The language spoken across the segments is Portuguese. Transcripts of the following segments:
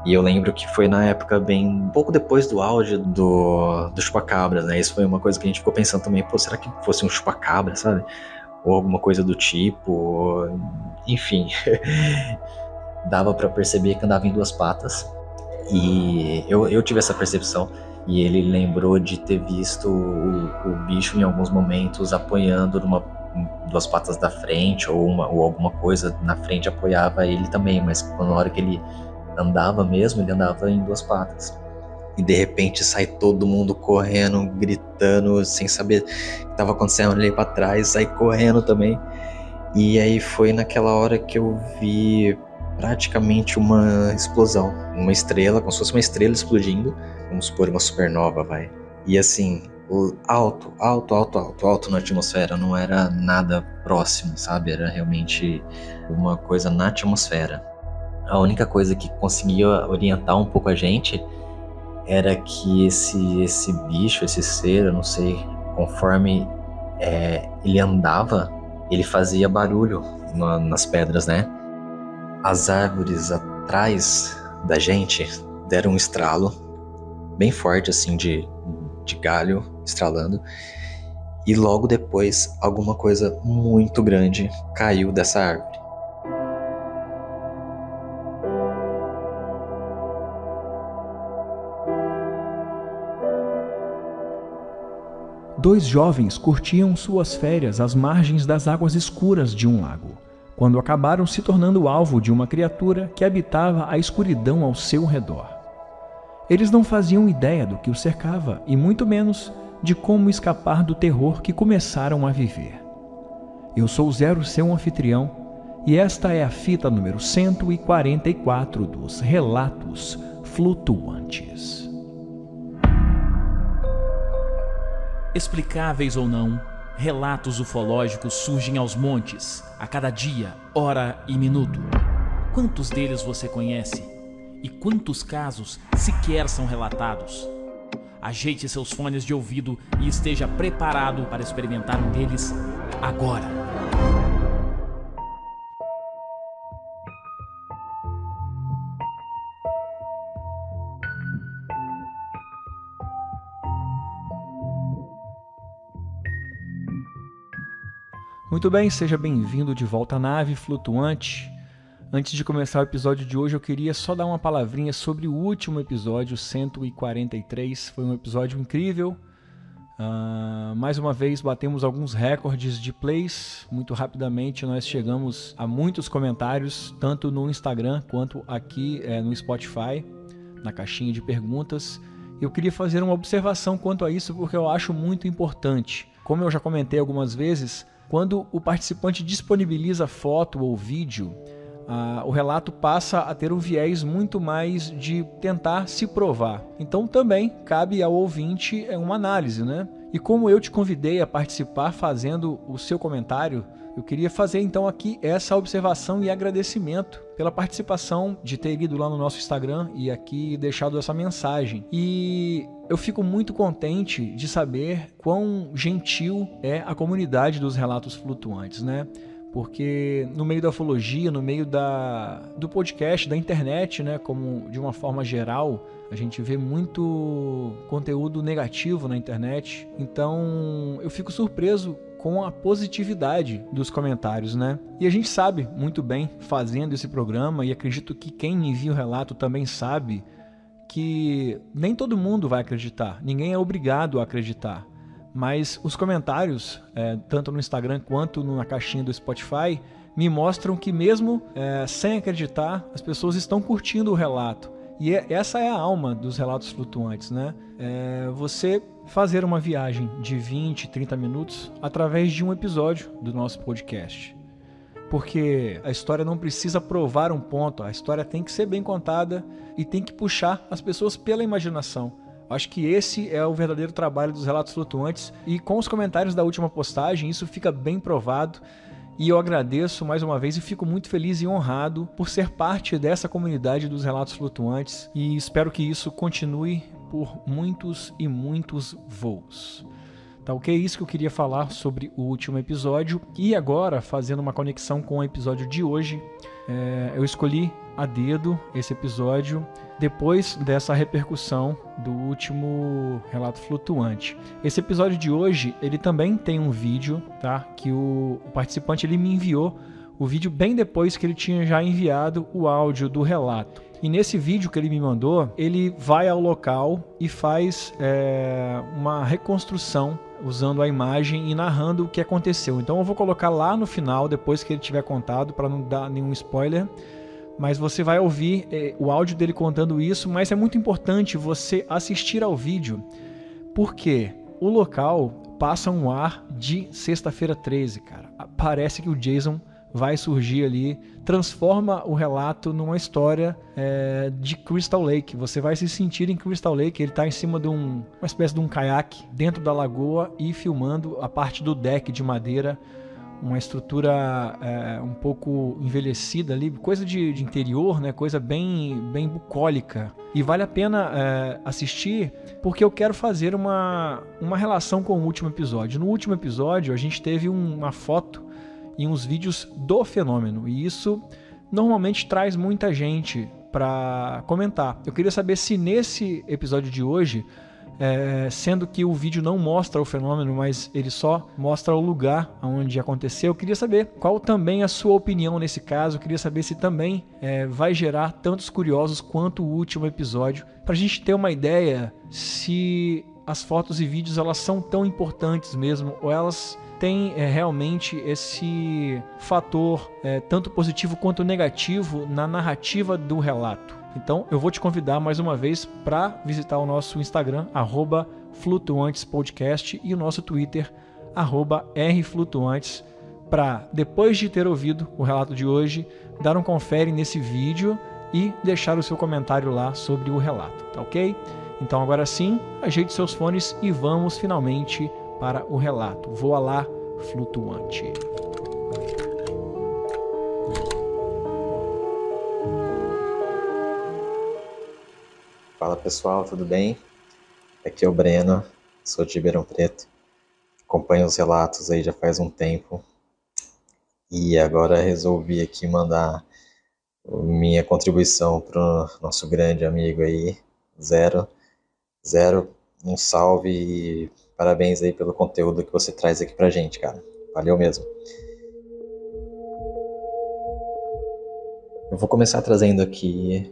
E eu lembro que foi na época bem, um pouco depois do auge do chupacabra, né? Isso foi uma coisa que a gente ficou pensando também, pô, será que fosse um chupacabra, sabe? Ou alguma coisa do tipo, enfim. Dava pra perceber que andava em duas patas. E eu tive essa percepção. E ele lembrou de ter visto o bicho em alguns momentos apoiando duas patas da frente, ou alguma coisa na frente apoiava ele também, mas na hora que ele andava mesmo, ele andava em duas patas. E de repente sai todo mundo correndo, gritando, sem saber o que estava acontecendo. Eu olhei pra trás, saí correndo também. E aí foi naquela hora que eu vi praticamente uma explosão. Uma estrela, como se fosse uma estrela explodindo. Vamos supor uma supernova, vai. E assim, alto na atmosfera. Não era nada próximo, sabe? Era realmente uma coisa na atmosfera. A única coisa que conseguia orientar um pouco a gente era que esse bicho, esse ser, eu não sei, conforme ele andava, ele fazia barulho nas pedras, né? As árvores atrás da gente deram um estralo bem forte, assim, de galho estralando. E logo depois, alguma coisa muito grande caiu dessa árvore. Dois jovens curtiam suas férias às margens das águas escuras de um lago, quando acabaram se tornando alvo de uma criatura que habitava a escuridão ao seu redor. Eles não faziam ideia do que os cercava e muito menos de como escapar do terror que começaram a viver. Eu sou Zero, seu anfitrião, e esta é a fita número 144 dos Relatos Flutuantes. Explicáveis ou não, relatos ufológicos surgem aos montes, a cada dia, hora e minuto. Quantos deles você conhece? E quantos casos sequer são relatados? Ajeite seus fones de ouvido e esteja preparado para experimentar um deles agora. Muito bem, seja bem-vindo de volta à nave flutuante. Antes de começar o episódio de hoje, eu queria só dar uma palavrinha sobre o último episódio, 143. Foi um episódio incrível. Mais uma vez, batemos alguns recordes de plays. Muito rapidamente, nós chegamos a muitos comentários, tanto no Instagram quanto aqui no Spotify, na caixinha de perguntas. Eu queria fazer uma observação quanto a isso, porque eu acho muito importante. Como eu já comentei algumas vezes, quando o participante disponibiliza foto ou vídeo, o relato passa a ter um viés muito mais de tentar se provar. Então também cabe ao ouvinte uma análise, né? E como eu te convidei a participar fazendo o seu comentário, eu queria fazer então aqui essa observação e agradecimento pela participação, de ter ido lá no nosso Instagram e aqui deixado essa mensagem. E eu fico muito contente de saber quão gentil é a comunidade dos Relatos Flutuantes, né? Porque no meio da ufologia, no meio do podcast, da internet, né, como de uma forma geral, a gente vê muito conteúdo negativo na internet. Então eu fico surpreso com a positividade dos comentários, né? E a gente sabe muito bem, fazendo esse programa, e acredito que quem envia o relato também sabe, que nem todo mundo vai acreditar, ninguém é obrigado a acreditar. Mas os comentários, tanto no Instagram quanto na caixinha do Spotify, me mostram que mesmo sem acreditar, as pessoas estão curtindo o relato. E essa é a alma dos Relatos Flutuantes, né? Você fazer uma viagem de 20, 30 minutos através de um episódio do nosso podcast. Porque a história não precisa provar um ponto, a história tem que ser bem contada e tem que puxar as pessoas pela imaginação. Acho que esse é o verdadeiro trabalho dos Relatos Flutuantes, e com os comentários da última postagem isso fica bem provado. E eu agradeço mais uma vez e fico muito feliz e honrado por ser parte dessa comunidade dos Relatos Flutuantes, e espero que isso continue por muitos e muitos voos. Tá ok? Isso que eu queria falar sobre o último episódio. E agora, fazendo uma conexão com o episódio de hoje, eu escolhi a dedo esse episódio depois dessa repercussão do último relato flutuante. Esse episódio de hoje, ele também tem um vídeo, tá? Que o participante ele me enviou o vídeo bem depois que ele tinha já enviado o áudio do relato. E nesse vídeo que ele me mandou, ele vai ao local e faz uma reconstrução usando a imagem e narrando o que aconteceu. Então eu vou colocar lá no final, depois que ele tiver contado, para não dar nenhum spoiler. Mas você vai ouvir o áudio dele contando isso, mas é muito importante você assistir ao vídeo, porque o local passa um ar de Sexta-feira 13, cara. Parece que o Jason vai surgir ali, transforma o relato numa história de Crystal Lake. Você vai se sentir em Crystal Lake, ele está em cima de uma espécie de um caiaque dentro da lagoa e filmando a parte do deck de madeira, uma estrutura um pouco envelhecida ali, coisa de interior, né? Coisa bem bucólica. E vale a pena assistir, porque eu quero fazer uma relação com o último episódio. No último episódio, a gente teve uma foto e uns vídeos do fenômeno, e isso normalmente traz muita gente para comentar. Eu queria saber se nesse episódio de hoje, sendo que o vídeo não mostra o fenômeno, mas ele só mostra o lugar onde aconteceu, eu queria saber qual também a sua opinião nesse caso. Eu queria saber se também vai gerar tantos curiosos quanto o último episódio, para a gente ter uma ideia se as fotos e vídeos elas são tão importantes mesmo, ou elas tem realmente esse fator tanto positivo quanto negativo na narrativa do relato. Então eu vou te convidar mais uma vez para visitar o nosso Instagram, @flutuantespodcast, e o nosso Twitter, @rflutuantes, para depois de ter ouvido o relato de hoje, dar um confere nesse vídeo e deixar o seu comentário lá sobre o relato, tá ok? Então agora sim, ajeite seus fones e vamos finalmente para o relato. Voa lá, flutuante. Fala pessoal, tudo bem? Aqui é o Breno, sou de Ribeirão Preto. Acompanho os relatos aí já faz um tempo. E agora resolvi aqui mandar minha contribuição para o nosso grande amigo aí, Zero. Zero, um salve e parabéns aí pelo conteúdo que você traz aqui pra gente, cara. Valeu mesmo. Eu vou começar trazendo aqui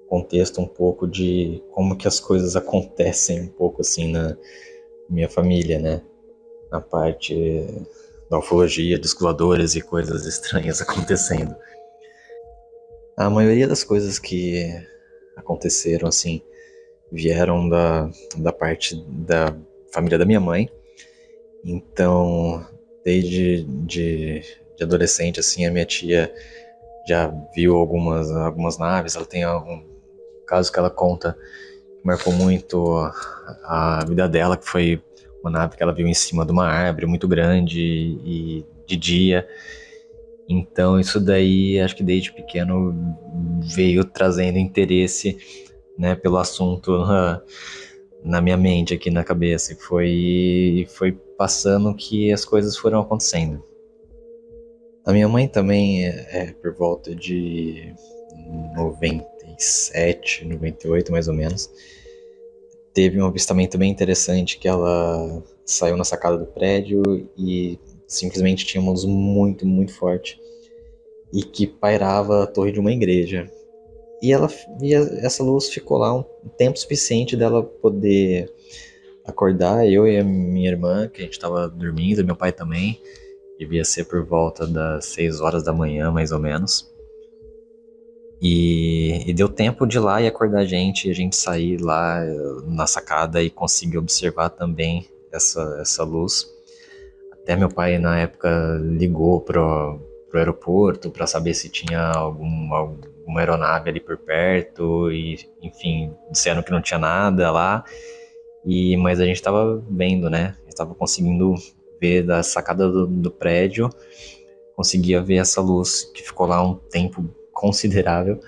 contexto um pouco de como que as coisas acontecem um pouco assim na minha família, né? Na parte da ufologia, dos voadores e coisas estranhas acontecendo. A maioria das coisas que aconteceram assim vieram da parte da família da minha mãe. Então, desde de adolescente, assim, a minha tia já viu algumas naves. Ela tem um caso que ela conta que marcou muito a vida dela, que foi uma nave que ela viu em cima de uma árvore muito grande e de dia. Então, isso daí, acho que desde pequeno veio trazendo interesse, né, pelo assunto na minha mente, aqui na cabeça, e foi passando que as coisas foram acontecendo. A minha mãe também por volta de 97, 98 mais ou menos, teve um avistamento bem interessante, que ela saiu na sacada do prédio e simplesmente tinha uma luz muito, muito forte e que pairava a torre de uma igreja. E essa luz ficou lá um tempo suficiente dela poder acordar, eu e a minha irmã, que a gente estava dormindo, meu pai também. Devia ser por volta das 6 horas da manhã, mais ou menos. E deu tempo de ir lá e acordar a gente sair lá na sacada e conseguir observar também essa luz. Até meu pai, na época, ligou pro aeroporto para saber se tinha alguma aeronave ali por perto, e enfim, disseram que não tinha nada lá, mas a gente estava vendo, né? Estava conseguindo ver da sacada do prédio, conseguia ver essa luz que ficou lá um tempo considerável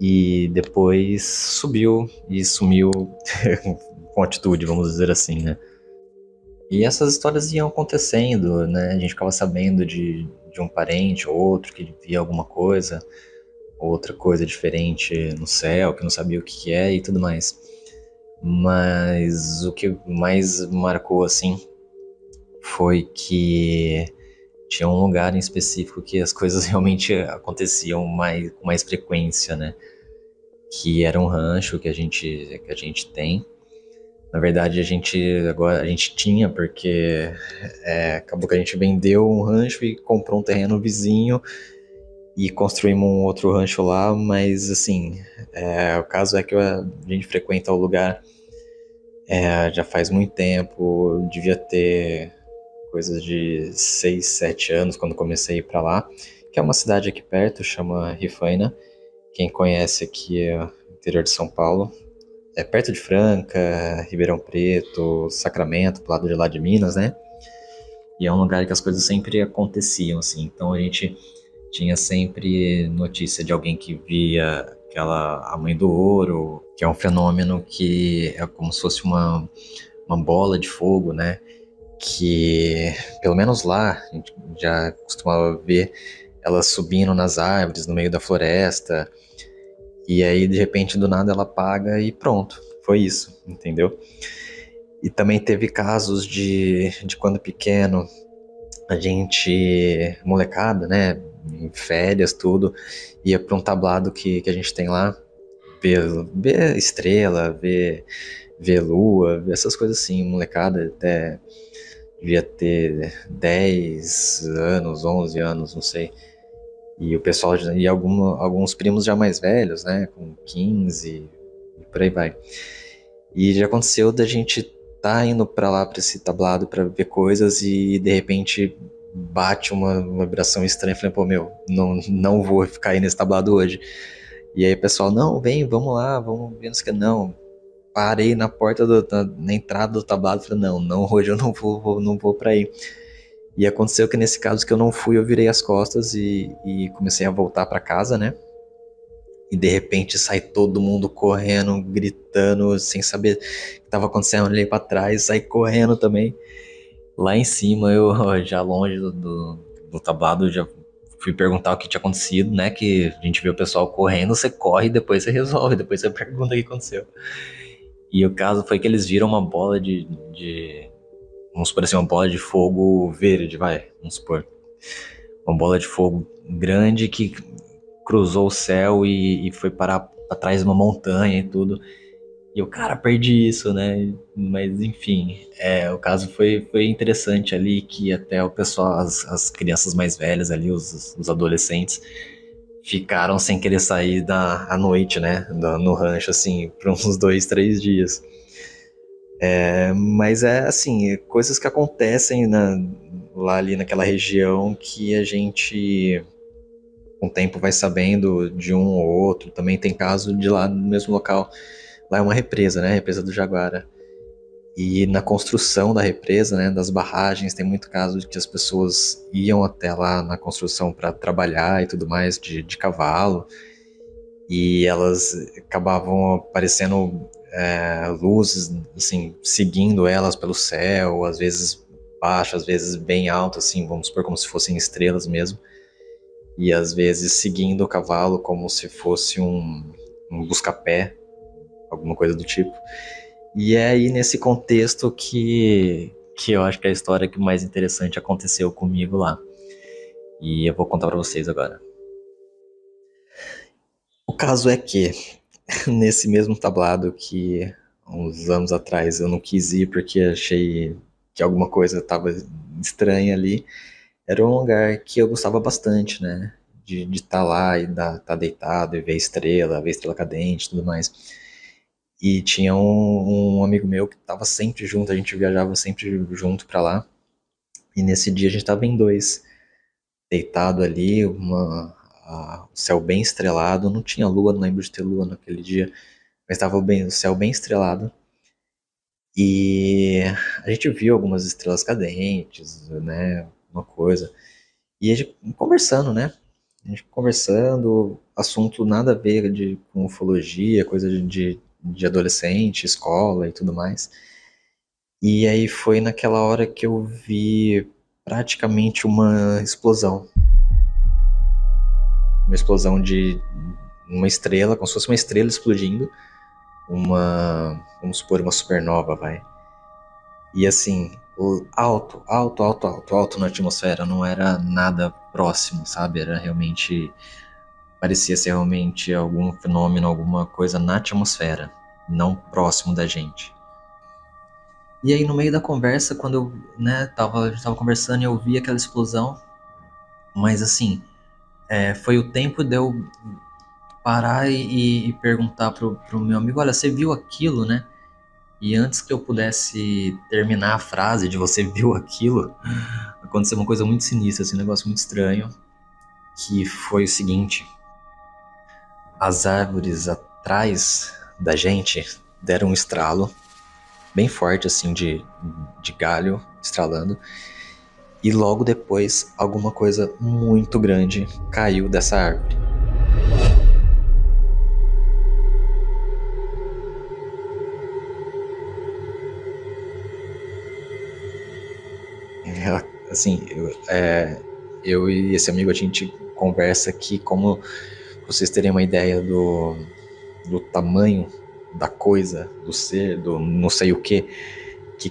e depois subiu e sumiu com atitude, vamos dizer assim, né? E essas histórias iam acontecendo, né? A gente ficava sabendo de um parente ou outro que via alguma coisa, outra coisa diferente no céu, que não sabia o que é e tudo mais. Mas o que mais marcou, assim, foi que tinha um lugar em específico que as coisas realmente aconteciam com mais frequência, né? Que era um rancho que a gente tem. Na verdade, agora a gente tinha, porque acabou que a gente vendeu um rancho e comprou um terreno vizinho e construímos um outro rancho lá, mas assim, o caso é que a gente frequenta o lugar já faz muito tempo, devia ter coisas de 6, 7 anos quando comecei a ir para lá, que é uma cidade aqui perto, chama Rifaina. Quem conhece aqui é o interior de São Paulo. É perto de Franca, Ribeirão Preto, Sacramento, pro lado de lá de Minas, né? E é um lugar que as coisas sempre aconteciam, assim. Então a gente tinha sempre notícia de alguém que via a Mãe do Ouro, que é um fenômeno que é como se fosse uma bola de fogo, né? Que, pelo menos lá, a gente já costumava ver ela subindo nas árvores, no meio da floresta. E aí, de repente, do nada, ela apaga e pronto. Foi isso, entendeu? E também teve casos de quando pequeno, a gente, molecada, né, em férias, tudo, ia para um tablado que a gente tem lá, ver estrela, ver lua, ver essas coisas assim, molecada até devia ter 10 anos, 11 anos, não sei. E o pessoal, e alguns primos já mais velhos, né, com 15, e por aí vai. E já aconteceu da gente tá indo pra lá, pra esse tablado, pra ver coisas e de repente bate uma vibração estranha. Falei, pô, meu, não vou ficar aí nesse tablado hoje. E aí o pessoal, não, vem, vamos lá, vamos ver, não sei o que, não. Parei na porta, na entrada do tablado, falei, não, hoje eu não vou pra aí. E aconteceu que nesse caso que eu não fui, eu virei as costas e comecei a voltar pra casa, né? E de repente sai todo mundo correndo, gritando, sem saber o que estava acontecendo. Eu olhei pra trás, saí correndo também. Lá em cima, eu já longe do tablado, já fui perguntar o que tinha acontecido, né? Que a gente viu o pessoal correndo, você corre, depois você resolve, depois você pergunta o que aconteceu. E o caso foi que eles viram uma bola vamos supor assim, uma bola de fogo verde, vamos supor. Uma bola de fogo grande que cruzou o céu e foi parar atrás de uma montanha e tudo. E eu, cara, perdi isso, né? Mas enfim, o caso foi interessante ali, que até o pessoal, as crianças mais velhas ali, os adolescentes, ficaram sem querer sair à noite, né? No rancho, assim, por uns 2, 3 dias. Mas assim, coisas que acontecem lá ali naquela região que a gente com o tempo vai sabendo de um ou outro. Também tem caso de lá no mesmo local, lá é uma represa, né, a represa do Jaguara. E na construção da represa, né, das barragens, tem muito caso de que as pessoas iam até lá na construção para trabalhar e tudo mais, de cavalo, e elas acabavam aparecendo luzes, assim, seguindo elas pelo céu, às vezes baixo, às vezes bem alto, assim, vamos supor como se fossem estrelas mesmo. E às vezes seguindo o cavalo como se fosse um busca-pé, alguma coisa do tipo. E é aí nesse contexto que eu acho que é a história que mais interessante aconteceu comigo lá. E eu vou contar pra vocês agora. O caso é que, nesse mesmo tablado que uns anos atrás eu não quis ir porque achei que alguma coisa estava estranha ali, era um lugar que eu gostava bastante, né? De estar lá e estar deitado e ver estrela cadente e tudo mais. E tinha um amigo meu que estava sempre junto, a gente viajava sempre junto para lá. E nesse dia a gente estava em dois, deitado ali, o céu bem estrelado. Não tinha lua, não lembro de ter lua naquele dia, mas estava o céu bem estrelado. E a gente viu algumas estrelas cadentes, né? Uma coisa. E a gente conversando, né? A gente conversando, assunto nada a ver com ufologia, coisa de adolescente, escola e tudo mais. E aí foi naquela hora que eu vi praticamente uma explosão. explosão de uma estrela, como se fosse uma estrela explodindo, vamos supor, uma supernova, vai. E assim, alto na atmosfera, não era nada próximo, sabe? Era realmente, parecia ser realmente algum fenômeno, alguma coisa na atmosfera, não próximo da gente. E aí no meio da conversa, quando eu, né, a gente tava conversando e eu vi aquela explosão, mas assim, foi o tempo de eu parar e perguntar pro meu amigo, olha, você viu aquilo, né? E antes que eu pudesse terminar a frase de você viu aquilo, aconteceu uma coisa muito sinistra, assim, um negócio muito estranho, que foi o seguinte: as árvores atrás da gente deram um estralo bem forte, assim, de galho estralando, e logo depois alguma coisa muito grande caiu dessa árvore. Assim, eu e esse amigo, a gente conversa aqui como vocês terem uma ideia do tamanho da coisa, do ser, do não sei o que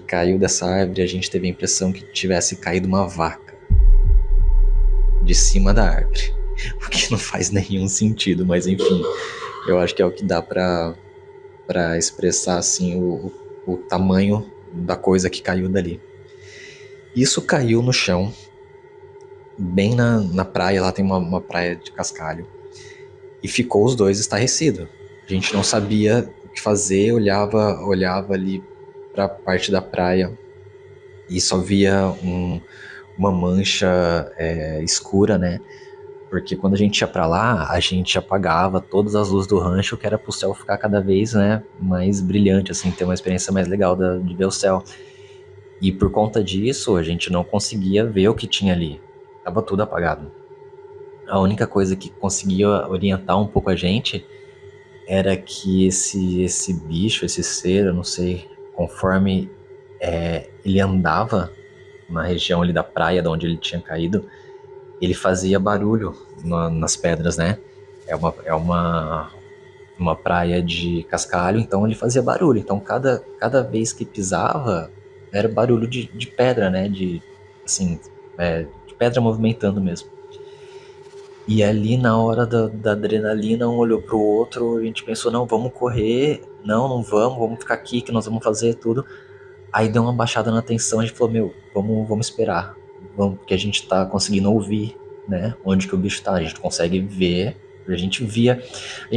caiu dessa árvore. A gente teve a impressão que tivesse caído uma vaca de cima da árvore, o que não faz nenhum sentido, mas enfim, eu acho que é o que dá pra expressar assim o tamanho da coisa que caiu dali. Isso caiu no chão, bem na praia, lá tem uma praia de cascalho, e ficou os dois estarrecidos. A gente não sabia o que fazer, olhava ali pra parte da praia e só via uma mancha escura, né? Porque quando a gente ia pra lá, a gente apagava todas as luzes do rancho, que era pro céu ficar cada vez, né, mais brilhante, assim, ter uma experiência mais legal de ver o céu. E por conta disso, a gente não conseguia ver o que tinha ali. Tava tudo apagado. A única coisa que conseguia orientar um pouco a gente era que esse bicho, esse ser, eu não sei, conforme ele andava na região ali da praia, de onde ele tinha caído, ele fazia barulho nas pedras, né? É uma praia de cascalho, então ele fazia barulho. Então cada vez que pisava, era barulho de pedra, né? De pedra movimentando mesmo. E ali na hora da adrenalina, um olhou pro outro, a gente pensou, não, vamos correr, não vamos ficar aqui que nós vamos fazer tudo. Aí deu uma baixada na tensão, a gente falou, vamos esperar, porque a gente tá conseguindo ouvir, né, onde que o bicho tá, a gente consegue ver, a gente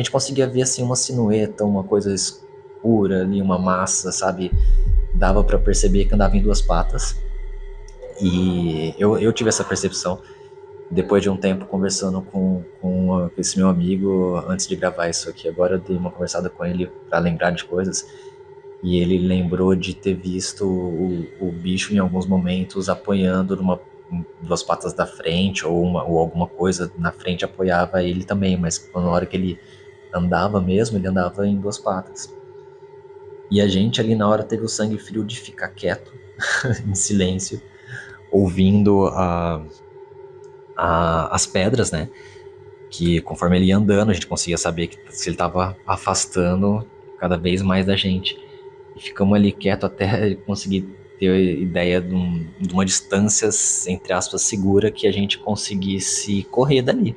conseguia ver assim uma silhueta, uma coisa escura ali, uma massa, sabe, dava pra perceber que andava em duas patas, e eu tive essa percepção. Depois de um tempo conversando com esse meu amigo, antes de gravar isso aqui agora, eu dei uma conversada com ele pra lembrar de coisas. E ele lembrou de ter visto o bicho em alguns momentos apoiando duas patas da frente, ou alguma coisa na frente apoiava ele também, mas na hora que ele andava mesmo, ele andava em duas patas. E a gente ali na hora teve o sangue frio de ficar quieto, em silêncio, ouvindo as pedras, né? Que conforme ele ia andando, a gente conseguia saber se ele estava afastando cada vez mais da gente. E ficamos ali quietos até conseguir ter ideia de uma distância, entre aspas, segura, que a gente conseguisse correr dali.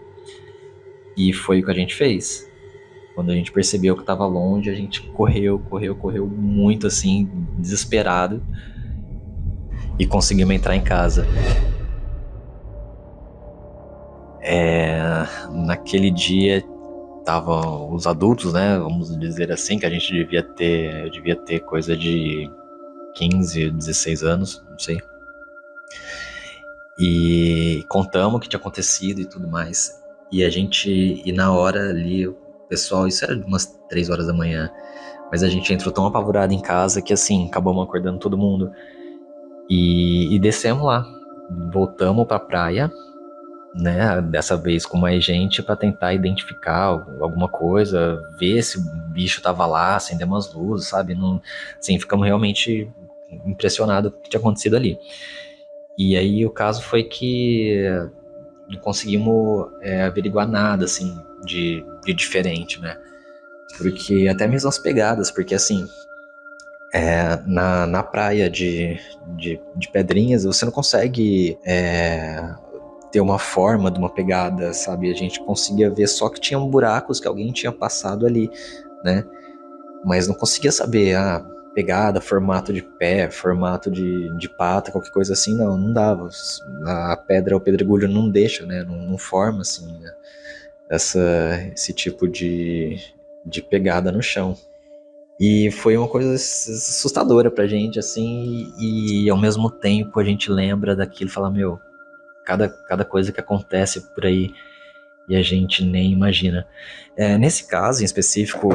E foi o que a gente fez. Quando a gente percebeu que estava longe, a gente correu muito assim, desesperado, e conseguimos entrar em casa. Naquele dia estavam os adultos, né, vamos dizer assim, que a gente devia ter coisa de 15, 16 anos, não sei. E contamos o que tinha acontecido e tudo mais. E na hora ali, o pessoal, isso era umas 3 horas da manhã, mas a gente entrou tão apavorado em casa que assim, acabamos acordando todo mundo. E descemos lá, voltamos pra praia, né, dessa vez com mais gente, para tentar identificar alguma coisa, ver se o bicho tava lá, acender umas luzes, sabe? Não, assim, ficamos realmente impressionados com o que tinha acontecido ali. E aí o caso foi que não conseguimos averiguar nada, assim, de diferente, né? Porque até mesmo as pegadas, porque assim, na praia de Pedrinhas, você não consegue ter uma forma de uma pegada, sabe? A gente conseguia ver só que tinham buracos que alguém tinha passado ali, né? Mas não conseguia saber, pegada, formato de pé, formato de pata, qualquer coisa assim, não dava. A pedra, o pedregulho não deixa, né? Não forma, assim, né? Esse tipo de pegada no chão. E foi uma coisa assustadora pra gente, assim, e ao mesmo tempo a gente lembra daquilo e fala, meu, cada coisa que acontece por aí e a gente nem imagina. Nesse caso em específico,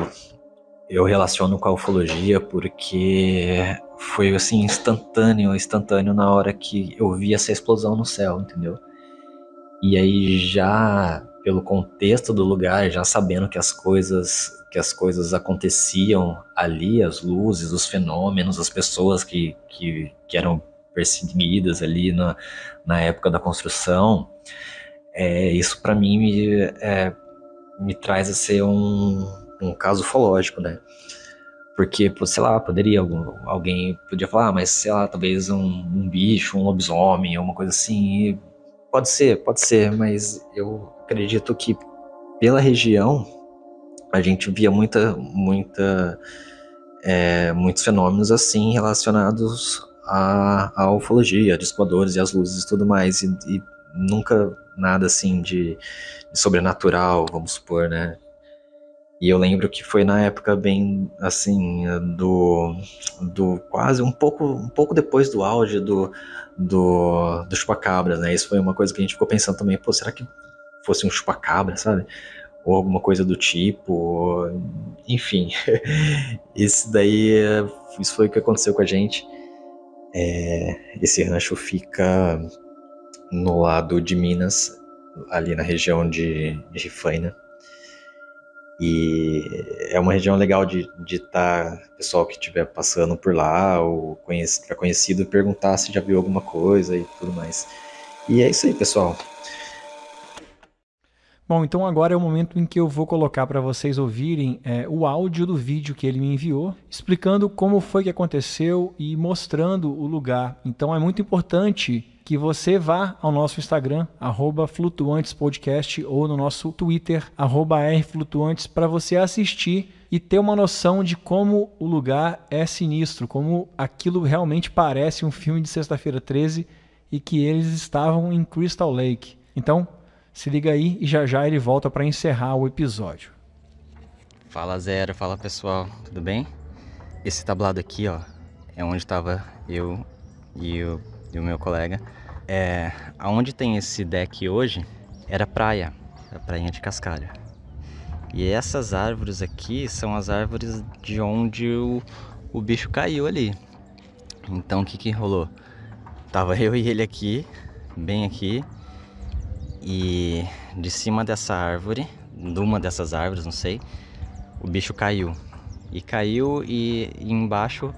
eu relaciono com a ufologia porque foi assim instantâneo na hora que eu vi essa explosão no céu, entendeu? E aí já pelo contexto do lugar, já sabendo que as coisas aconteciam ali, as luzes, os fenômenos, as pessoas que eram perseguidas ali na época da construção, isso para mim me traz a ser um caso ufológico, né? Porque, pô, sei lá, alguém podia falar, mas sei lá, talvez um bicho, um lobisomem, alguma coisa assim. E pode ser, mas eu acredito que pela região a gente via muitos fenômenos assim relacionados à ufologia, de voadores e as luzes e tudo mais, e nunca nada assim de sobrenatural, vamos supor, né? E eu lembro que foi na época bem assim do quase um pouco depois do auge do chupacabras, né? Isso foi uma coisa que a gente ficou pensando também, pô, será que fosse um chupacabra, sabe? Ou alguma coisa do tipo, enfim. Isso foi o que aconteceu com a gente. Esse rancho fica no lado de Minas, ali na região de Rifaina. E é uma região legal de estar, pessoal que estiver passando por lá, ou tiver conhecido, perguntar se já viu alguma coisa e tudo mais. E é isso aí, pessoal. Bom, então agora é o momento em que eu vou colocar para vocês ouvirem o áudio do vídeo que ele me enviou, explicando como foi que aconteceu e mostrando o lugar. Então é muito importante que você vá ao nosso Instagram, @flutuantespodcast, ou no nosso Twitter, @rflutuantes, para você assistir e ter uma noção de como o lugar é sinistro, como aquilo realmente parece um filme de Sexta-feira 13 e que eles estavam em Crystal Lake. Então, se liga aí e já ele volta para encerrar o episódio. Fala Zero, fala pessoal, tudo bem? Esse tablado aqui, ó, é onde tava eu e o meu colega. Aonde tem esse deck hoje era praia, a prainha de Cascalho. E essas árvores aqui são as árvores de onde o bicho caiu ali. Então o que rolou? Tava eu e ele aqui, bem aqui. E de cima dessa árvore, de uma dessas árvores, não sei, o bicho caiu. E caiu e embaixo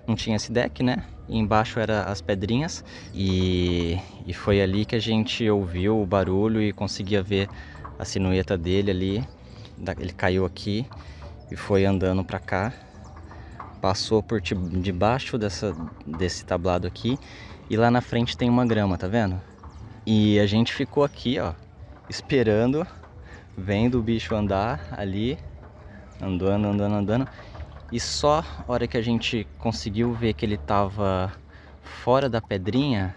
não tinha esse deck, né? E embaixo eram as pedrinhas. E foi ali que a gente ouviu o barulho e conseguia ver a silhueta dele ali. Ele caiu aqui e foi andando pra cá. Passou por debaixo desse tablado aqui. E lá na frente tem uma grama, tá vendo? E a gente ficou aqui, ó, esperando, vendo o bicho andar ali, andando. E só a hora que a gente conseguiu ver que ele tava fora da pedrinha,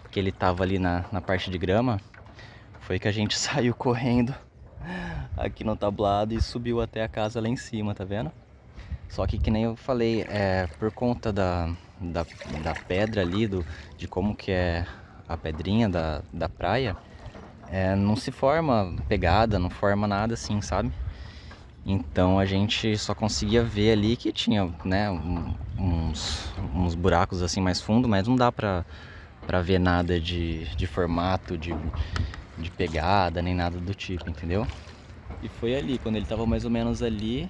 que ele tava ali na parte de grama, foi que a gente saiu correndo aqui no tablado e subiu até a casa lá em cima, tá vendo? Só que nem eu falei, por conta da pedra ali, de como que é a pedrinha da praia, não se forma pegada, não forma nada assim, sabe? Então a gente só conseguia ver ali que tinha, né, uns buracos assim mais fundo, mas não dá pra ver nada de formato, de pegada, nem nada do tipo, entendeu? E foi ali, quando ele tava mais ou menos ali,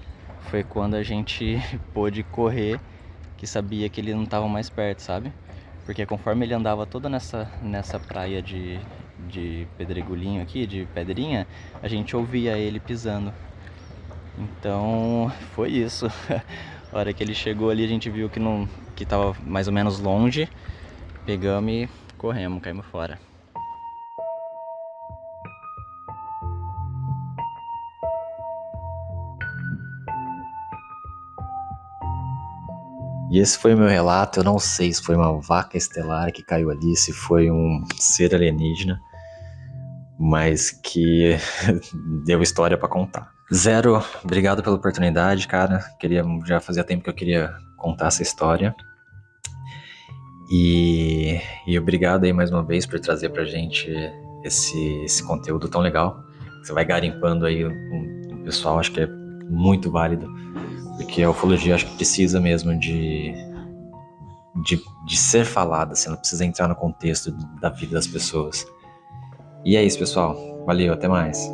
foi quando a gente pôde correr, que sabia que ele não tava mais perto, sabe? Porque conforme ele andava toda nessa praia de de pedregulhinho aqui, de pedrinha, a gente ouvia ele pisando. Então foi isso. A hora que ele chegou ali, a gente viu que tava mais ou menos longe, pegamos e corremos, caímos fora. E esse foi o meu relato. Eu não sei se foi uma vaca estelar que caiu ali, se foi um ser alienígena, mas que deu história pra contar. Zero, obrigado pela oportunidade, cara. Já fazia tempo que eu queria contar essa história. E obrigado aí mais uma vez por trazer pra gente esse conteúdo tão legal. Você vai garimpando aí com o pessoal, acho que é muito válido. Porque a ufologia acho que precisa mesmo de ser falada, assim, ela precisa entrar no contexto da vida das pessoas. E é isso, pessoal. Valeu, até mais.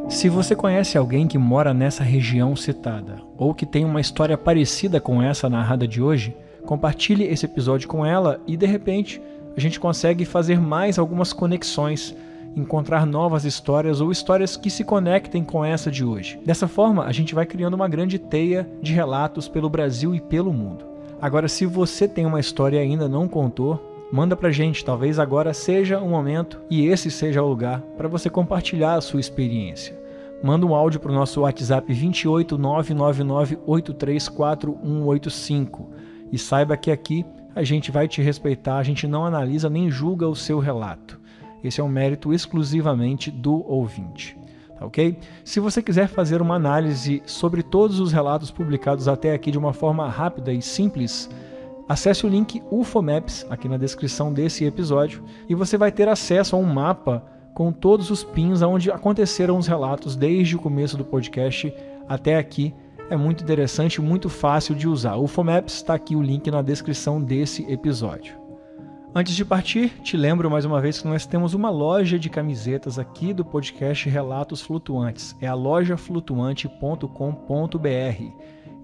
Se você conhece alguém que mora nessa região citada, ou que tem uma história parecida com essa narrada de hoje, compartilhe esse episódio com ela e, de repente, a gente consegue fazer mais algumas conexões, encontrar novas histórias ou histórias que se conectem com essa de hoje. Dessa forma, a gente vai criando uma grande teia de relatos pelo Brasil e pelo mundo. Agora, se você tem uma história e ainda não contou, manda pra gente, talvez agora seja o momento e esse seja o lugar para você compartilhar a sua experiência. Manda um áudio para o nosso WhatsApp 28999834185 e saiba que aqui a gente vai te respeitar, a gente não analisa nem julga o seu relato. Esse é um mérito exclusivamente do ouvinte, tá ok? Se você quiser fazer uma análise sobre todos os relatos publicados até aqui de uma forma rápida e simples, acesse o link UFOmaps aqui na descrição desse episódio e você vai ter acesso a um mapa com todos os pins onde aconteceram os relatos desde o começo do podcast até aqui. É muito interessante, muito fácil de usar. O UFOmaps está aqui o link na descrição desse episódio. Antes de partir, te lembro mais uma vez que nós temos uma loja de camisetas aqui do podcast Relatos Flutuantes. É a lojaflutuante.com.br.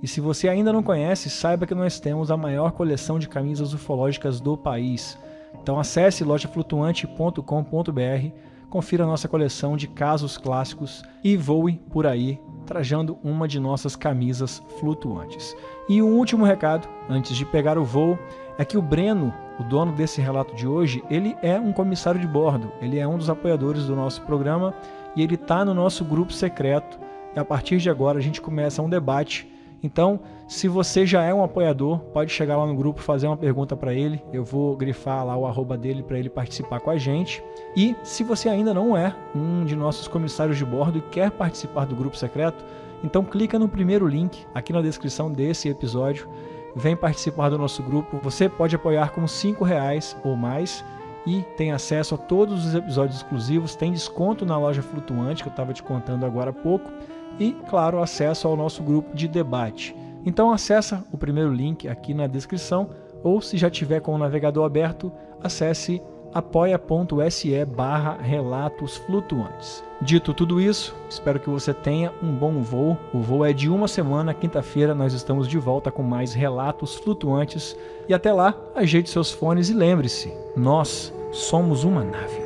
E se você ainda não conhece, saiba que nós temos a maior coleção de camisas ufológicas do país. Então acesse lojaflutuante.com.br, confira a nossa coleção de casos clássicos e voe por aí trajando uma de nossas camisas flutuantes. E um último recado, antes de pegar o voo, é que o Breno, o dono desse relato de hoje, ele é um comissário de bordo, ele é um dos apoiadores do nosso programa e ele está no nosso grupo secreto e a partir de agora a gente começa um debate. Então, se você já é um apoiador, pode chegar lá no grupo, fazer uma pergunta para ele. Eu vou grifar lá o @ dele para ele participar com a gente. E se você ainda não é um de nossos comissários de bordo e quer participar do grupo secreto, então clica no primeiro link aqui na descrição desse episódio. Vem participar do nosso grupo. Você pode apoiar com R$5 ou mais e tem acesso a todos os episódios exclusivos. Tem desconto na loja Flutuante, que eu estava te contando agora há pouco. E, claro, acesso ao nosso grupo de debate. Então acessa o primeiro link aqui na descrição ou, se já tiver com o navegador aberto, acesse apoia.se/relatos flutuantes. Dito tudo isso, espero que você tenha um bom voo. O voo é de uma semana, quinta-feira nós estamos de volta com mais relatos flutuantes. E até lá, ajeite seus fones e lembre-se, nós somos uma nave.